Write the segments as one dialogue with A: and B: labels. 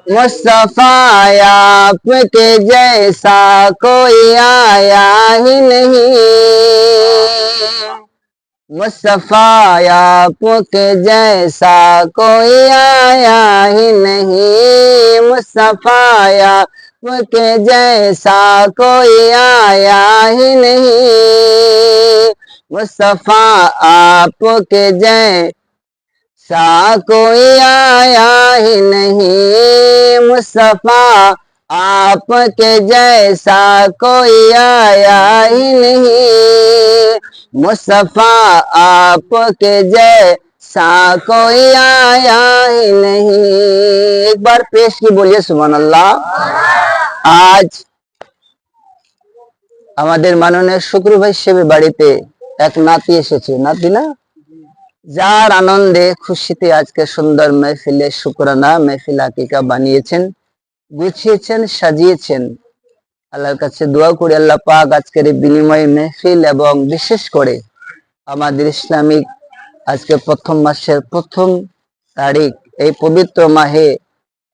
A: मुस्तफा आपके जैसा कोई आया ही नहीं। मुस्तफा आपके जैसा कोई आया ही नहीं। मुस्तफा आपके जैसा कोई आया ही नहीं। मुस्तफा आपके जैसा कोई आया ही नहीं। मुस्तफा आपके जैसा कोई आया ही नहीं। मुस्तफा आपके जैसा कोई आया ही नहीं। एक बार पेश की बोलिए सुभान अल्लाह। आज আমাদের মাননীয় শুক্র ভাই হিসেবে বাড়িতে এক নাতি এসেছে, নাতি না, যার আনন্দে খুশিতে আজকে সুন্দর মেহফিলে শুকরানা মেহফিল আকিকা বানিয়েছেন, গুছিয়েছেন, সাজিয়েছেন। আল্লাহর কাছে দোয়া করি আল্লাহ পাক আজকের এই বিনিময় মেহফিল এবং বিশেষ করে আমাদের ইসলামিক আজকে প্রথম মাসের প্রথম তারিখ, এই পবিত্র মাহে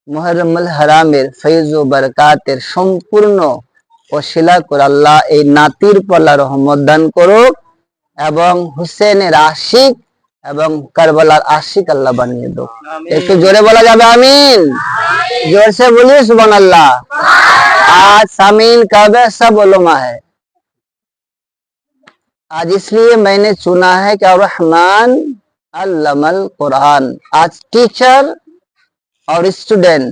A: মুহররমুল হারামের ফৈজ ও বরকাতের সম্পূর্ণ ওসিলা করে আল্লাহ এই নাতির পল্লা রহমত দান করুক এবং হুসেনের আশিক এবং কারবালার আশিক আল্লাহ বানিয়ে দো। একটু জোরে বলা যাবে আমিন? जोर से बोलिए सुभान अल्लाह। आज सामीन का वैसा बोलमा है, आज इसलिए मैंने चुना है कि रहमान अल्लमल कुरान। आज टीचर और स्टूडेंट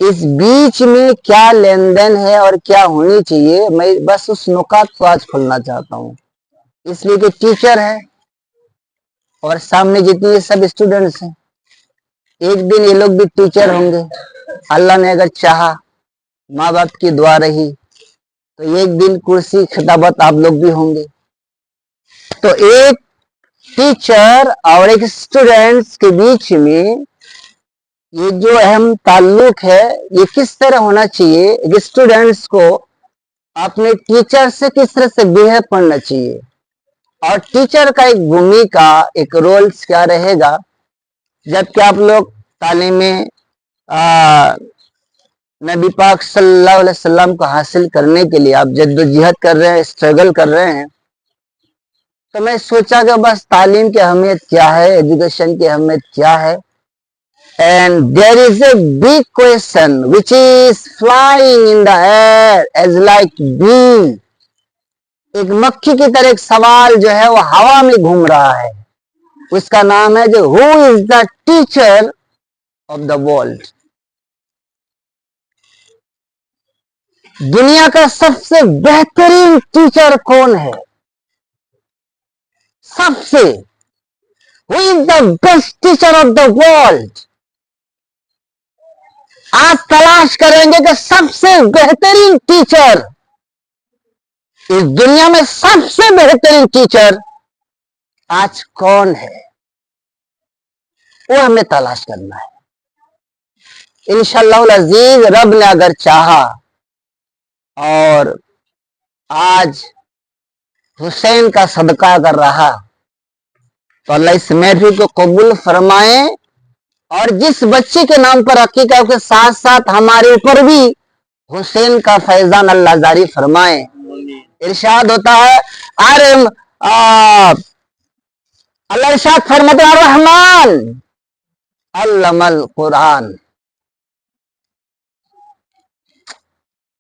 A: इस बीच में क्या लेन देन है और क्या होनी चाहिए, मैं बस उस नुकात को आज खोलना चाहता हूँ। इसलिए कि टीचर है और सामने जितने सब स्टूडेंट्स हैं, एक दिन ये लोग भी टीचर होंगे। अल्लाह ने अगर चाहा, माँ बाप की दुआ रही, तो एक दिन कुर्सी खिताबत आप लोग भी होंगे। तो एक टीचर और एक स्टूडेंट्स के बीच में ये जो अहम ताल्लुक है, ये किस तरह होना चाहिए, एक स्टूडेंट्स को अपने टीचर से किस तरह से बिहेव करना चाहिए, और टीचर का एक भूमिका, एक रोल क्या रहेगा। जबकि आप लोग तालीमे नबी पाक सल्लल्लाहु अलैहि वसल्लम को हासिल करने के लिए आप जद्दोजहद कर रहे हैं, स्ट्रगल कर रहे हैं, तो मैं सोचा कि बस तालीम की अहमियत क्या है, एजुकेशन की अहमियत क्या है। And there is a big question which is flying in the air as like bee. एक मक्खी की तरह एक सवाल जो है वो हवा में घूम रहा है, उसका नाम है जो who is the teacher of the world. दुनिया का सबसे बेहतरीन टीचर कौन है? सबसे, who is the best teacher of the world. आज तलाश करेंगे कि सबसे बेहतरीन टीचर, इस दुनिया में सबसे बेहतरीन टीचर आज कौन है, वो हमें तलाश करना है। इंशाअल्लाह अजीज, रब ने अगर चाहा और आज हुसैन का सदका कर रहा, तो अल्लाह इस महफिल को कबूल फरमाए। और जिस बच्चे के नाम पर अकीका के साथ साथ हमारे ऊपर भी हुसैन का फैजान अल्लाह जारी फरमाए। इरशाद होता है, अरे अल्लाह इरशाद फरमाते हैं रहमान अल्लमल कुरान।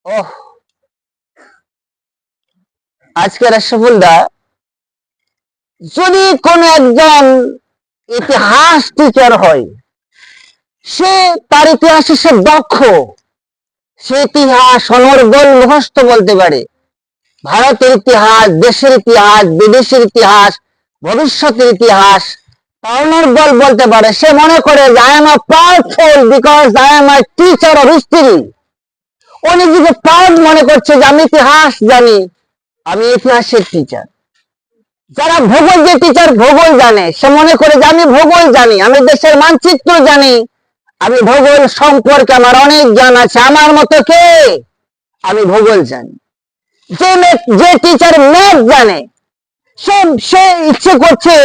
A: ओह, আজকে রাশফুলদা যদি কোন একজন ইতিহাস টিচার হয়, সে তার ইতিহাসে সে দক্ষ, সে ইতিহাস অনর্গল মুখস্থ বলতে পারে। ভারতের ইতিহাস, দেশের ইতিহাস, বিদেশের ইতিহাস, ভবিষ্যতের ইতিহাস অনর্গল বলতে পারে। সে মনে করে যে I am a powerful because I am a teacher of history. ও নিজেকে প্রাউড মনে করছে যে আমি ইতিহাস জানি, আমি ইতিহাসের টিচার। যারা ভূগোল যে টিচার ভূগোল জানে, সে মনে করে যে আমি ভূগোল জানি, আমি দেশের মানচিত্র জানি, আমি ভূগোল সম্পর্কে আমার অনেক জ্ঞান আছে, আমার মতো কে, আমি ভূগোল জানি। যে टीचर मैथ जाने, से इच्छा करছে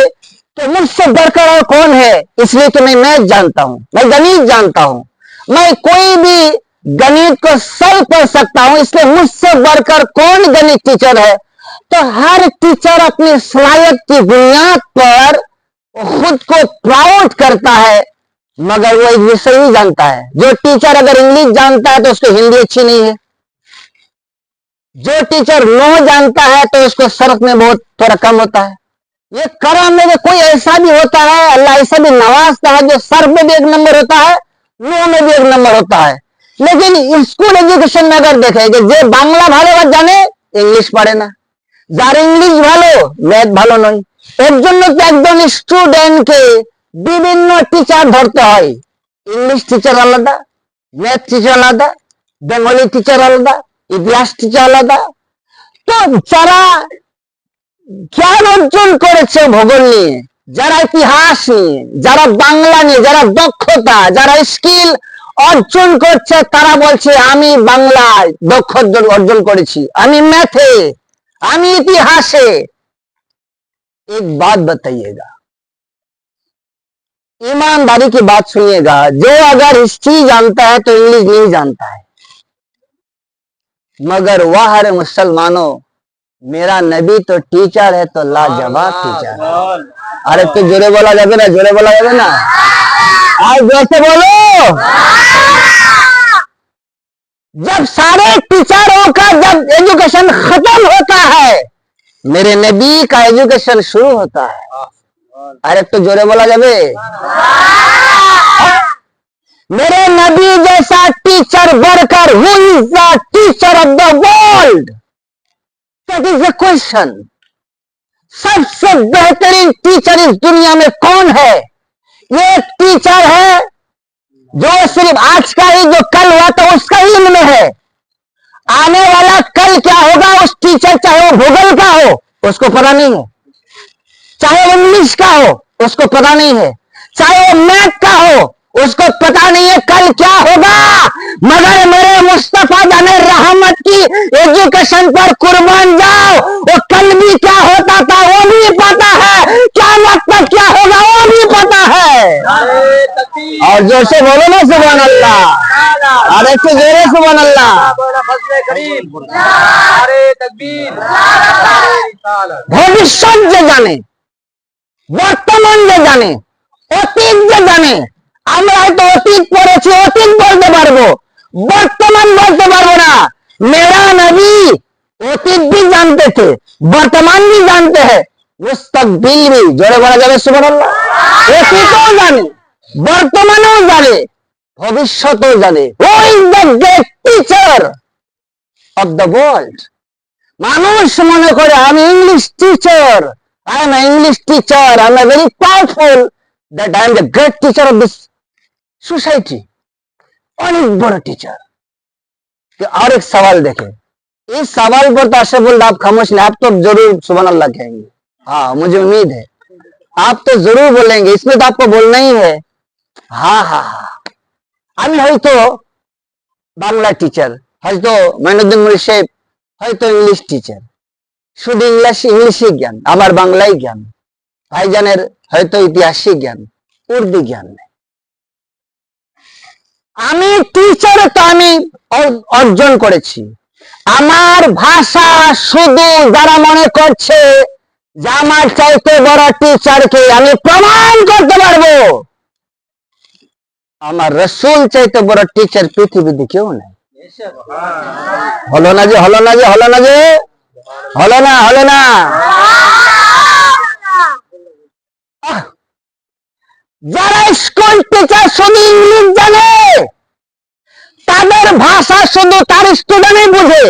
A: तो मुझसे बढ़कर और कौन है, इसलिए कि मैं मैथ जानता हूँ, मैं गणित जानता हूँ। मैं कोई भी गणित को सही पढ़ सकता हूं, इसलिए मुझसे बढ़कर कौन गणित टीचर है। तो हर टीचर अपनी सलाहियत की बुनियाद पर खुद को प्राउड करता है, मगर वो एक विषय ही जानता है। जो टीचर अगर इंग्लिश जानता है तो उसको हिंदी अच्छी नहीं है, जो टीचर नो जानता है तो उसको सर्फ में बहुत थोड़ा कम होता है। ये करम में कोई ऐसा भी होता है, अल्लाह ऐसा भी नवाजता है जो सर्फ में भी एक नंबर होता है, नो में भी एक नंबर होता है। लेकिन स्कूल एजुकेशन में अगर देखेंगे, जे बांग्ला भालो जाने इंग्लिश पढ़े ना, जार इंग्लिश भालो मैथ भालो नहीं। एक একজন স্টুডেন্টকে বিভিন্ন টিচার ধরতে হয়। इंग्लिश टीचर আলাদা, मैथ टीचर আলাদা, বেঙ্গলি टीचर আলাদা, ইতিহাস टीचर আলাদা। তো যারা জ্ঞান অর্জন করেছে ভূগোল নিয়ে, যারা ইতিহাস নিয়ে, যারা বাংলা নিয়ে, যারা দক্ষতা, যারা স্কিল অর্জন করছে, তারা বলছে আমি বাংলায় দক্ষতা অর্জন করেছি, আমি ম্যাথে, আমি ইতিহাসে। एक बात बताइएगा, ईमानदारी की बात सुनिएगा, जो अगर हिस्ट्री जानता है तो इंग्लिश नहीं जानता है। मगर वाह रे मुसलमानों, मेरा नबी तो टीचर है, तो लाजवाब टीचर है। अरे तो जोरे बोला जाए ना, जोरे बोला जाए ना, आज जोर से बोलो। जब सारे टीचरों का जब एजुकेशन खत्म होता है, मेरे नबी का एजुकेशन शुरू होता है। अरे तो जोरे बोला जाए, मेरे नबी जैसा टीचर बढ़कर, who is the teacher of the world, that is the question. सबसे बेहतरीन टीचर इस दुनिया में कौन है? ये टीचर है जो सिर्फ आज का ही, जो कल हुआ तो उसका ही इल्म में है। आने वाला कल क्या होगा उस टीचर, चाहे वो भूगोल का हो उसको पता नहीं है, चाहे वो इंग्लिश का हो उसको पता नहीं है, चाहे वो मैथ का हो उसको पता नहीं है कल क्या होगा। मगर मेरे मुस्तफा जाने रहमत की एजुकेशन पर कुर्बान जाओ, वो कल भी क्या होता था वो भी पता है, क्या मतलब क्या होगा वो भी पता है। और जोर से बोलो ना सुभान अल्लाह, अरे से जोरे सुभान अल्लाह। भविष्य जे जाने, বর্তমান যে জানে, অতীত যে জানে। আমরা হয়তো অতীত পড়েছি, অতীত বলতে পারবো, বর্তমান বলতে পারবো না। मेरा नबी অতীত भी जानते थे, वर्तमान भी जानते हैं, मुस्तकबिल भी। जोरे बोला जाए सुबहानाल्लाह। অতীতও জানে, বর্তমানেও জানে, ভবিষ্যতেও জানে। Who is the great teacher of the world? মানুষ মনে করে আমি English teacher, I am an English teacher, I am a very powerful, that I am the great teacher of this society. অনেক বড় टीचर। और एक सवाल देखें, इस सवाल पर तो आशा बोल आप खामोश नहीं, आप तो जरूर सुभान अल्लाह कहेंगे। हाँ मुझे उम्मीद है आप तो जरूर बोलेंगे, इसमें तो आपको बोलना ही है। हाँ हाँ हाँ, আমি হয়তো বাংলা টিচার, হয়তো মাইনুদ্দিন মুরি সাহেব হয়তো ইংলিশ টিচার, শুধু ইংলিশই জ্ঞান, আমার বাংলাই জ্ঞান, ভাইজানের হয়তো ইতিহাসই জ্ঞান, উর্দু জ্ঞান নেই। আমি টিচার তো আমি অর্জন করেছি, আমার ভাষা শুধু যারা মনে করছে যে আমার চাইতে বড় টিচারকে আমি প্রমাণ করতে পারবো, আমার রসুল চাইতে বড় টিচার পৃথিবীতে কেউ নেই। হলো না যে, হলো না যে, হলো না যে, হলো না, হলো না। যারা স্কুল টিচার শুধু ইংলিশ জানে, তাদের भाषा शुद्ध तार स्टूडेंट ही बुझे।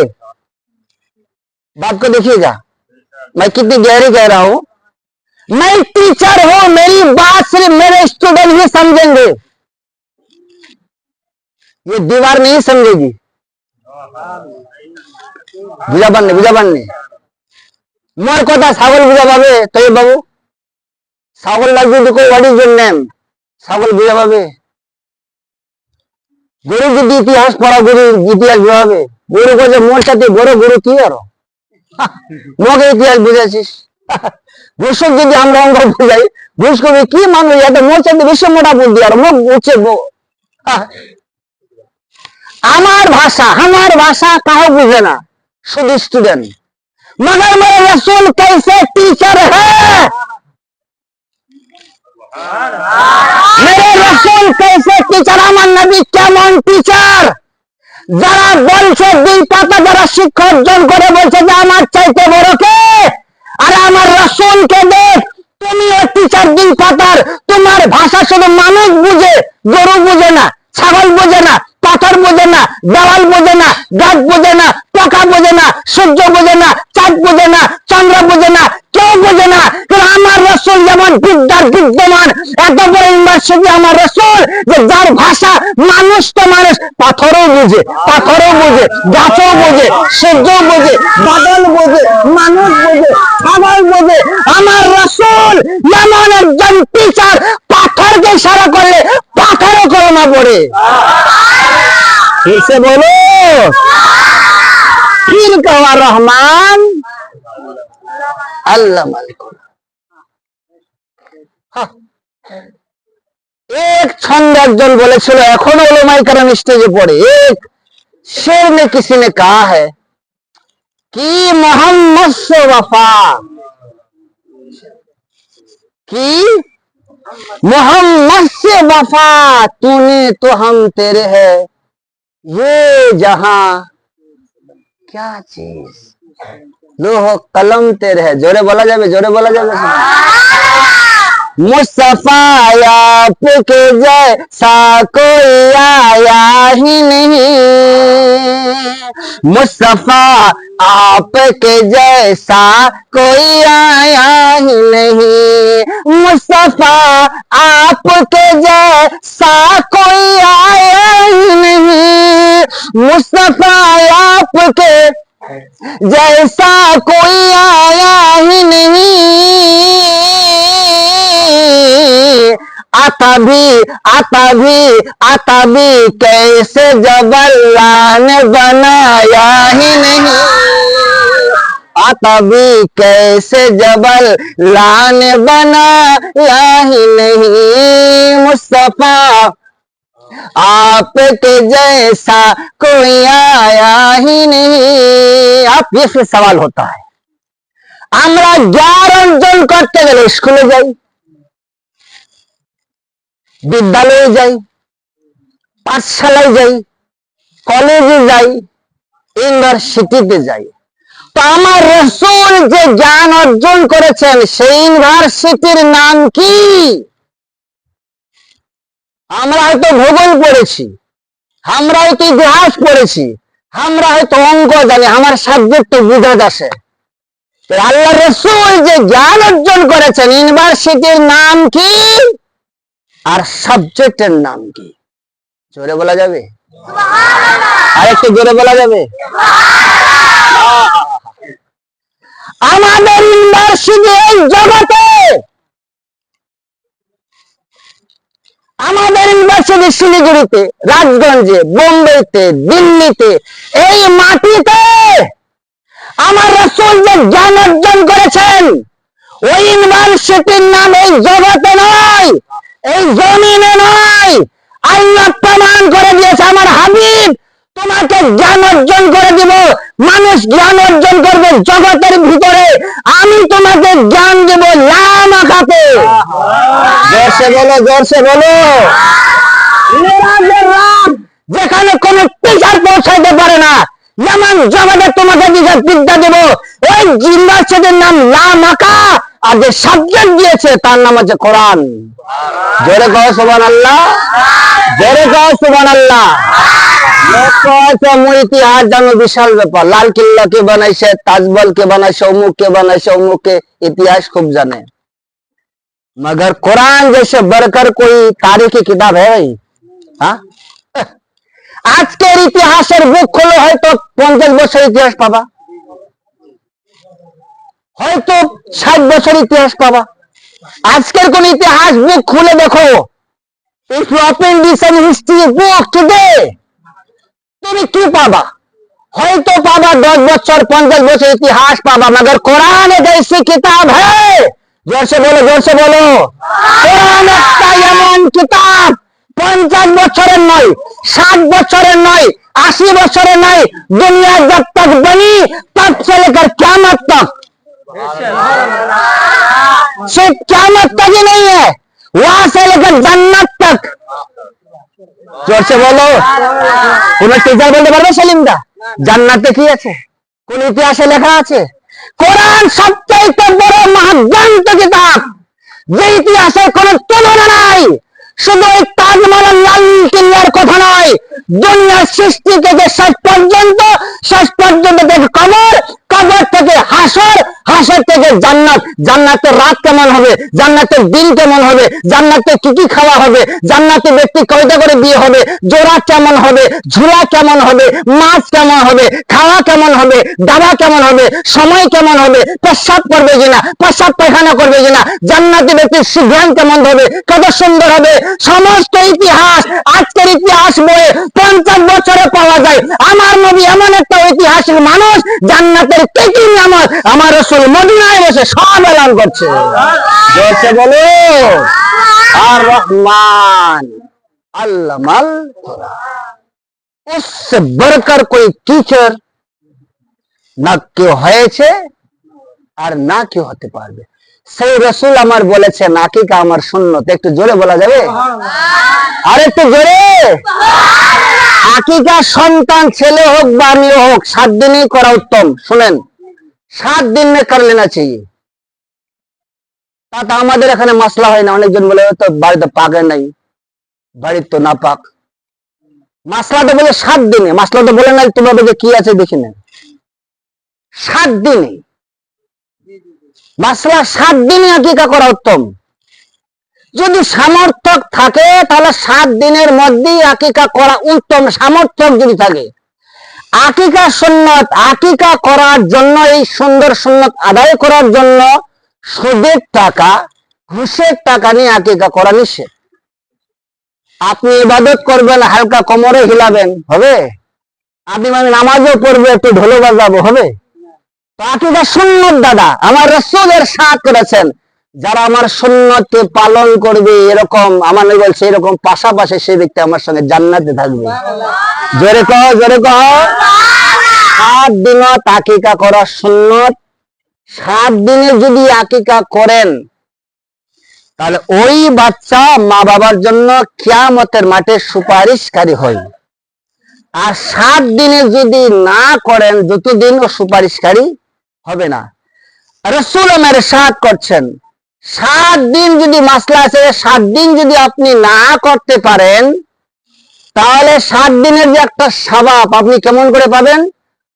A: बात को देखिएगा, मैं कितनी गहरी कह रहा हूं। मैं टीचर हूं, मेरी बात सिर्फ मेरे स्टूडेंट ही समझेंगे, ये दीवार नहीं समझेगी। बुझा पानনি मोर कथा ছাগল বুঝা পাবে তো বাবু, ছাগল লাগবে দেখো হোয়াট ইজ योर नेम, ছাগল বুঝা পাবে। गुरु যদি ইতিহাস পড়া, গুরু ইতিহাস বুঝাবে। গুরু কইছে মোর সাথে বড় গুরু কি আর মোকে ইতিহাস বুঝাছিস। ঘুষক যদি আমরা অঙ্ক বুঝাই, ঘুষ করবে কি মানুষ, এটা মোর সাথে বেশি মোটা বুদ্ধি আর মুখ উঠছে। हमार भाषा कहो बुझे ना, शुद्ध स्टूडेंट। मगर मेरे रसूल कैसे टीचर है, मेरे रसूल कैसे टीचर, আমার নবী কেমন টিচার। যারা বলছে দুই পাতা যারা শিক্ষা অর্জন করে বলছে যে আমার চাইতে বড় কে, আর আমার রসুলকে দেখ তুমিও টিচার দুই পাতার। তোমার ভাষা শুধু মানুষ বুঝে, গরু বুঝে না, ছাগল বুঝে না, পাথর বুঝে না, দেওয়াল বুঝে না, গাছ বুঝে না, পোকা বুঝে না, সূর্য বুঝে না, চাঁদ বুঝে না, চন্দ্র বুঝে না, কেউ বুঝে না। আমার রসুল যেমন বিদ্যার বিদ্যমান, এত বড় ইউনিভার্সিটি আমার রসুল, যে যার ভাষা মানুষ তো মানুষ, পাথরও বুঝে, গাছও বুঝে, সূর্য বুঝে, বাদল বুঝে, মানুষ বুঝে, ছাগল বুঝে। আমার রসুল যেমন একজন টিচার, পাথরকে ইশারা করলে পাথরও কলমা পড়ে। फिर से बोलो, फिर कहा रहमान अल्लामा एक छंद একজন বলেছিল, এখনো উলামায়ে কেরাম স্টেজে পড়ে। एक शेर ने किसी ने कहा है कि मोहम्मद से वफा, कि मोहम्मद से वफा तूने तो हम तेरे है, ये जहां क्या चीज, लोह कलम तेरे है। जोरे बोला जाए, जोरे बोला जाए। मुस्तफा आपके जैसा कोई आया ही नहीं, मुस्तफा आपके जैसा कोई आया ही नहीं, मुस्तफा आपके जैसा कोई आया ही नहीं, मुस्तफा आपके जैसा कोई आया ही नहीं। आता भी कैसे जब अल्लाह ने बनाया ही नहीं, आता भी कैसे जब अल्लाह ने बनाया ही नहीं, मुस्तफा आपके जैसा कोई आया ही नहीं। आप ये फिर सवाल होता है, আমরা জ্ঞান অর্জন করতে গেলে স্কুলে যাই, বিদ্যালয়ে যাই, পাঠশালায় যাই, কলেজে যাই, ইউনিভার্সিটিতে যাই। তো আমার রাসূল যে জ্ঞান অর্জন করেছেন সেই ইউনিভার্সিটির নাম কি? আমরা হয়তো ভূগোল পড়েছি, আমরা হয়তো ইতিহাস পড়েছি, আমরা হয়তো অঙ্ক জানি, আমার সাবজেক্ট বুঝা আসে। আল্লাহ রাসূল যে জ্ঞান অর্জন করেছেন ইউনিভার্সিটির নাম কি আর সাবজেক্টের নাম কি? জোরে বলা যাবে? আরেকটু জোরে বলা যাবে? আমাদের ইউনিভার্সিটি এই জগতে, আমাদের ইউনিভার্সিটি শিলিগুড়িতে, রাজগঞ্জে, বোম্বেতে, দিল্লিতে, এই মাটিতে আমার রাসূল যে জ্ঞান অর্জন করেছেন ওই ইউনিভার্সিটির নাম এই জগতে নয়, এই জমিনে নয়। আল্লাহ প্রমাণ করে দিয়েছে, আমার হাবিব তোমাকে জ্ঞান অর্জন করে দিব, মানুষ জ্ঞান অর্জন করবে জগতের ভিতরে, আমি তোমাকে জ্ঞান দেব লামাকাতে। জোরসে বলো, জোরসে বলো। যেখানে কোন টিচার পৌঁছাইতে পারে না, যেমন জগতে তোমাকে বিদ্যা দেব, ওই ইউনিভার্সিটির নাম লামাকা, আর যে সাবজেক্ট দিয়েছে তার নাম হচ্ছে কোরআন। জোরে কও সুবহানাল্লাহ, জোরে কও সুবহানাল্লাহ। ইতিহাস জানো বিশাল ব্যাপার, লাল কিল্লা কে বানাইছে, তাজমহল কে বানাইছে, অমুক কে বানাইছে, অমুক কে, ইতিহাস খুব জানে। मगर कुरान जैसे बढ़कर कोई तारीखी किताब है भाई? हाँ, আজকের ইতিহাসের বুক খুলে হয়তো 50 বছর ইতিহাস পাবা, হয়তো 60 বছর ইতিহাস পাবা। আজকের কোন ইতিহাস বুক খুলে দেখো, if you open this history book today, তুমি কি পাবা? হয়তো পাবা 10 বছর 50 বছর ইতিহাস পাবা। मगर कुरान एक ऐसी किताब है, जोर से बोलो, जोर से बोलो, कुरान একটা এমন কিতাব 50 বছরের নয়, 60 বছরের নয়, 80 বছরের नई, दुनिया जब तक बनी तब से लेकर क़यामत तक, सिर्फ क़यामत तक ही नहीं है, वहां से लेकर जन्नत तक। जोर से बोलो, तुम्हें टीचर बोलते पारबे সেলিম দা জান্নাতে কি আছে, কোন ইতিহাসে লেখা আছে? কোরআন সবচেয়ে বড় মহাগ্রন্থ কিতাব, যে ইতিহাসের কোনো তুলনা নাই। শুধু এই তাজমহল লাল কিল্লার কথা নয়, দুনিয়ার সৃষ্টি থেকে শেষ পর্যন্ত, শেষ পর্যন্ত থেকে কবর, কবর থেকে হাসর, হাসর থেকে জান্নাত, জান্নাতের রাত কেমন হবে, জান্নাতের দিন কেমন হবে, জান্নাতে কি কি খাওয়া হবে, জান্নাতে ব্যক্তি কয়টা করে বিয়ে হবে, জোড়া কেমন হবে, ঝুলা কেমন হবে, মাছ কেমন হবে, খাওয়া কেমন হবে, দাবা কেমন হবে, সময় কেমন হবে, পেশাব করবে কিনা, পেশাব পায়খানা করবে কিনা, জান্নাতি ব্যক্তির সুঘ্রাণ কেমন হবে, কত সুন্দর হবে, সমস্ত ইতিহাস আজকের ইতিহাস বইয়ে 50 বছরে পাওয়া যায়। আমার নবী এমন একটা ঐতিহাসিক মানুষ, জান্নাতের কি কি নিয়ামত আমার রাসূল মদিনায় বসে সব এলান করছে। জোরসে বলো, আর রহমান আল্লামাল কুরআন, उससे बढ़कर कोई टीचर না কেউ হয়েছে আর না কেউ হতে পারবে। সেই রাসূল আমার বলেছেন আকিকা আমার সুন্নত, একটু জোরে বলা যাবে? আর একটু জোরে। আকিকা সন্তান ছেলে হোক বা মেয়ে হোক 7 দিনই করা উত্তম। শুনেন, 7 दिन में कर लेना चाहिए। তা আমাদের এখানে মাসলা হয় না, অনেকজন বলে তো বাড়িতে পাকে নাই, বাড়ির তো না পাক। মাসলা তো বলে 7 দিনে, মাসলা তো বলে নাই তোমাদের যে কি আছে দেখি না, 7 দিনে মাসলা, 7 দিনে আকিকা করা উত্তম। যদি সামর্থ্য থাকে তাহলে 7 দিনের মধ্যেই আকিকা করা উত্তম, সামর্থ্য যদি থাকে। আকিকা সুন্নত, আকিকা করার জন্য, এই সুন্দর সুন্নত আদায় করার জন্য সুদের টাকা, ঘুষের টাকা নিয়ে আকিকা করা নিষেধ। আপনি ইবাদত করবেন, হালকা কোমরে হিলাবেন, হবে? আপনি মানে নামাজও পড়বে, একটু ঢোল বাজাবো, হবে? তো আকিকা সুন্নত দাদা, আমার রাসূল ইরশাদ করেছেন, যারা আমার সুন্নতকে পালন করবে, এরকম আমার নবী বলছে, এরকম পাশাপাশি সেই ব্যক্তি আমার সঙ্গে জান্নাতে থাকবে। জোরে কহ, জোরে কহ। 7 দিনত আকিকা করা সুন্নত। 7 দিনে যদি আকিকা করেন তাহলে ওই বাচ্চা মা বাবার জন্য কিয়ামতের মাঠে সুপারিশকারী হয়। আর 7 দিনে যদি না করেন, যতদিন ও সুপারিশকারী হবে না। রাসূল আমার ইরশাদ করছেন, 7 দিন যদি মাসলা আছে, 7 দিন যদি আপনি না করতে পারেন, তাহলে 7 দিনের যে একটা সওয়াব আপনি কেমন করে পাবেন?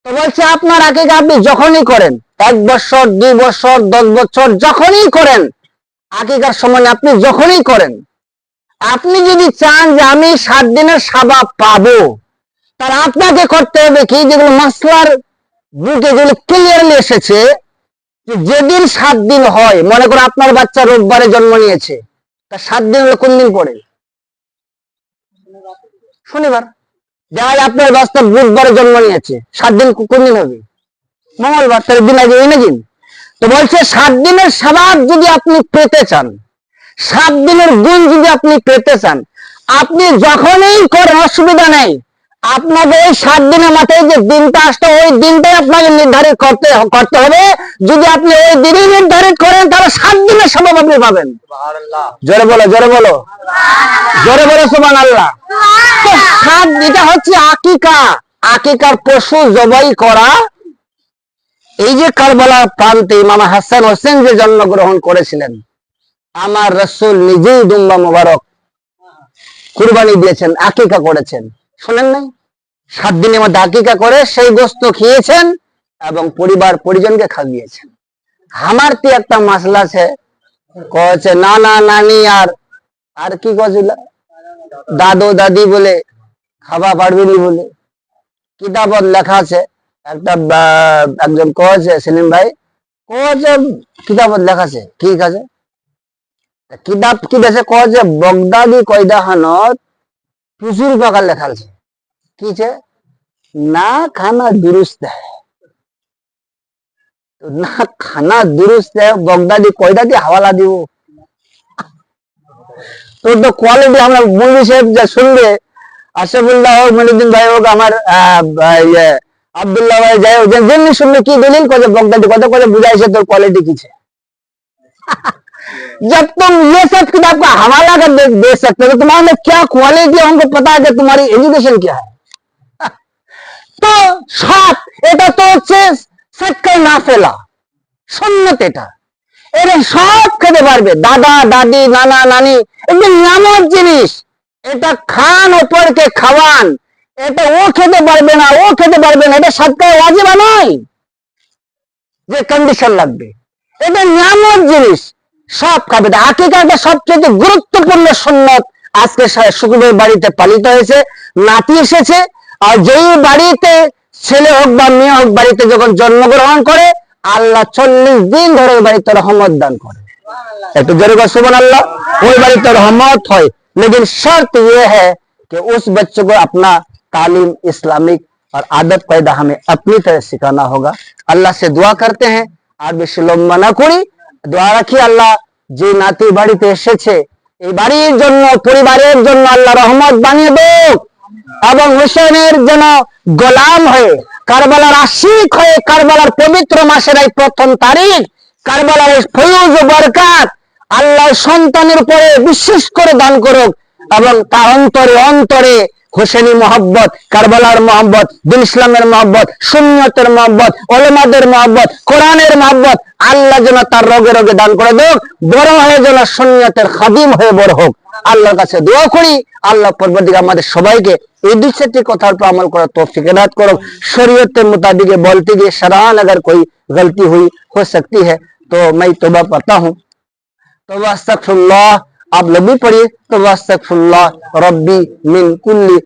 A: তো বলছে আপনার আকিকা আপনি যখনই করেন, 1 বছর, 2 বছর, 10 বছর, যখনই করেন, আকিকার সময় আপনি যখনই করেন, আপনি যদি চান যে আমি 7 দিনের সওয়াব পাবো, তাহলে আপনাকে করতে হবে কি, যেগুলো মাসলার বুকে যেগুলো ক্লিয়ারলি এসেছে, যেদিন 7 দিন হয়, মনে করো আপনার বাচ্চা রোববারে জন্ম নিয়েছে, তা 7 দিন হলো কোন দিন পড়ে? শনিবার। দেখা যায় আপনার বাচ্চা বুধবারে জন্ম নিয়েছে, 7 দিন কোন দিন হবে? মঙ্গলবার। তার দিন আগে এই না দিন। তো বলছে 7 দিনের সওয়াব যদি আপনি পেতে চান, 7 দিনের গুণ যদি আপনি পেতে চান, আপনি যখনই করেন অসুবিধা নেই। আপনাকে এই 7 দিনের মাথায় যে দিনটা আসতো, ওই দিনটাই আপনাকে নির্ধারিত করতে হবে। যদি আপনি ওই দিনই নির্ধারিত করেন, তাহলে 7 দিনের সওয়াব আপনি পাবেন। জোরে বলো, জোরে বলো, জোরে বলো সুবহানাল্লাহ। তো 7, এটা হচ্ছে আকিকা, আকিকার পশু জবাই করা। এই যে কারবালার প্রান্তে ইমাম হাসান হোসেন যে জন্মগ্রহণ করেছিলেন, আমার রাসূল নিজেই দুম্বা মোবারক কুরবানি দিয়েছেন, আকিকা করেছেন। শুনেন নাই? 7 দিনের মধ্যে আকিকা করে সেই গোশত খেয়েছেন এবং পরিবার পরিজনকে খাইয়েছেন। আমার কি একটা মাসলা আছে, কয়েছে নানা নানি আর কি কছিল, দাদু দাদি বলে খাওয়া পারবিনি বলে কিতাবত লেখা আছে। একজন কয়েছে, সেলিম ভাই কয়েছে কিতাবত লেখা আছে, কি আছে কিতাব কি দেশে কয়েছে, বগদাদি কয়দাহানত প্রচুর প্রকার লেখা আছে। কি না খানা দুরুস্ত है, না খানা দুরুস্ত है, বগদাদি কয়দা দিয়ে হাওয়ালা দিব। तो क्वालिटी हमरा मुरबी साहेब যা শুনবে, আশরাফুল্লাহ হোক, মনিউদ্দিন ভাই হোক, আমার ये আব্দুল্লাহ ভাই যাই হোক, যেমনি শুনবে কি দলিল করে বগদাদি কত করে বুঝাইছে তোর কোয়ালিটি কি है। जब तुम ये सब किताब का हवाला कर दे सकते हो तो तुम्हारे में क्या क्वालिटी है हमको पता है कि तुम्हारी एजुकेशन क्या है। তো সাপ এটা তো হচ্ছে সাক্কাই না ফেলা সুন্নত, এটা সব খেতে পারবে, দাদা দাদি নানা নানি, একদম নিয়ামত জিনিস, এটা খান ওপরকে খাওয়ান, এটা ও খেতে পারবে না ও খেতে পারবে না, এটা সাক্কাই ওয়াজিবা নয় যে কন্ডিশন লাগবে, এটা নিয়ামত জিনিস, সব খাবে। আকিকাটা সবচেয়ে গুরুত্বপূর্ণ সুন্নত আজকে শুকুরের বাড়িতে পালিত হয়েছে, নাতি এসেছে, আর যেই বাড়িতে ছেলে হোক বা মেয়ে হোক বাড়িতে যখন জন্মগ্রহণ করে আল্লাহ 40 दिन ধরে বাড়িতে রহমত দান করে। একটু জোরে করে সুবহানাল্লাহ। ওই বাড়িতে রহমত হয়, लेकिन शर्त ये है कि उस बच्चे को अपना तालीम इस्लामिक और आदत कायदा हमें अपनी तरह सिखाना होगा। अल्लाह से दुआ करते हैं আর বেশি লম্বা না করি, দোয়া রাখি আল্লাহ যে নাতি বাড়িতে এসেছে এই বাড়ির জন্য পরিবারের জন্য আল্লাহ রহমত বানিয়ে দেক, এবং হুসেনের যেন গোলাম হয়ে কারবালার আশিক হয়ে কারবালার পবিত্র মাসের এই প্রথম তারিখ কারবালার ফয়ুজ ও বরকত আল্লাহ সন্তানের উপরে বিশেষ করে দান করুক, এবং তার অন্তরে অন্তরে হুসেনি মোহাব্বত, কারবালার মোহাব্বত, দিন ইসলামের মোহাব্বত, সুন্নতের মোহাব্বত, ওলামাদের মোহাব্বত, কোরআনের মোহাব্বত আল্লাহ যেন তার রোগে রোগে দান করে দেক, বড় হয়ে যেন সুন্নতের খাদিম হয়ে বড় হোক। আল্লাহর কাছে দোয়া করি আল্লাহ পরবর্তীকালে আমাদের সবাইকে এই 2-4টি কথার উপর আমল করার তৌফিক এনায়েত করুক। শরীয়ত के मुताबिक बोलते गए शरान अगर कोई गलती हुई हो सकती है तो मैं तौबा करता हूँ। तौबा अस्तगफिरुल्लाह, आप लोग भी पढ़िए, तौबा अस्तगफिरुल्लाह रब्बी मिन कुल्ली